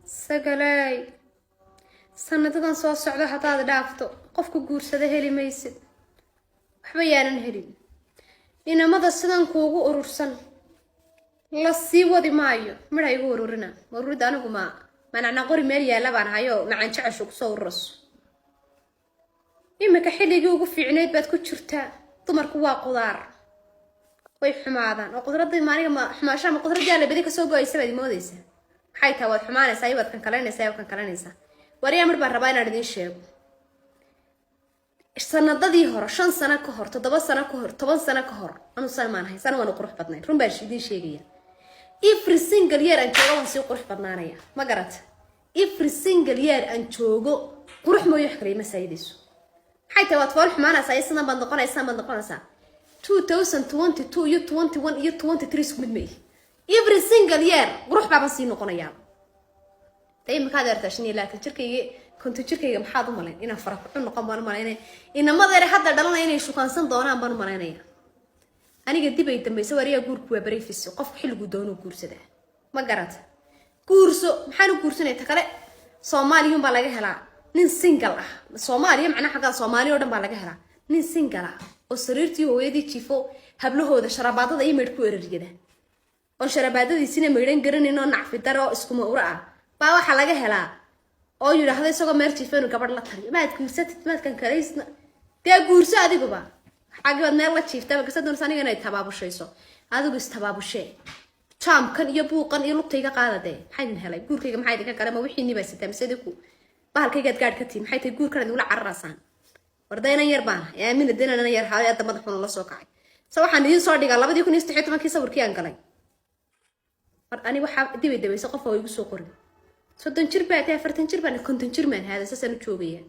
سجلاي سنتان soo socdo hadaad dhaafto qofka guursada heli maysid waxba yaanan helin inamada sidan kuugu urursan la sii wadi maayo mid ay ugu ururina ururida anigu ma manacna qori meel yaala baan hayo macaan jecesho ku soo ururso imika xilligii ugu fiicneed baad ku jirtaa dumarku waa qudaar way xumaadaan oo qudradii maaniga ma xumaasha ma qudradii la badi ka soo go'aysa baad moodaysa waxay taa wad xumaanaysaa ay wad kan kaleynaysaa wariya mar baan rabaa inaan idin sheego sanadadii hore 5 sano ka hor 7 sano ka hor 10 sano ka hor anu Salmaan haysan waan qurux badnay run baan idin sheegaya every single year aan joogo waan si qurux badnaanaya ma garat every single year aan joogo qurux mooyo wax kale ma saayidayso waxay taa wad fool xumaanaysaa isna baan noqonaysaa 2022 iyo 21 iyo 23 isku mid ma every single year qurux baan sii noqonayaa دايما كذا ارتشني لكن شركة كنت شركة محاضر ملاين إنا فرق عنا قام ملاين إنما ذا حتى دلنا إني شو كان صندوقنا بنو ملاين أنا قد تبي تم يسوي ريا جور كوا بري في السوق قف حلو جدونه كورس ده ما قرأت كورسو محلو كورسنا تكلا صومالي يوم بلاقي هلا نين سينجلا صومالي معنا حاجة صومالي ودم بلاقي هلا نين سينجلا وسريرتي هو يدي تشيفو هبله هذا شرابات ده يمركو الرجال والشرابات دي سنة ميرين قرن إنه نعرف ترى اسمه ورقة baa waxa laga helaa oo yiraahdo isagoo meel jiifeen gabadh la taliyo maad guursatid maad kan kaleysna taa guurso adiguba xaqiiqad meel la jiifta ba kasadon saniga inay tabaabushayso adigu istabaabushay jaamkan iyo buuqan iyo lugtayga qaadade maxay helay guurkayga maxay idinka kale ma wixii niba sitaa misadi ku bahalkayga gaadh ka tiin maxay tay guurkan idin la cararasaan wardayna yar baan aamin dinana yar haayada madaxuna la soo kacay soo waxaan idin soo dhigaa 2016 sawirkii aan galay mar ani waxa dibay dabayso qof oo igu soo qorin soddon jir baa taa 40 jir baan konton jir maan hada sasan joogaya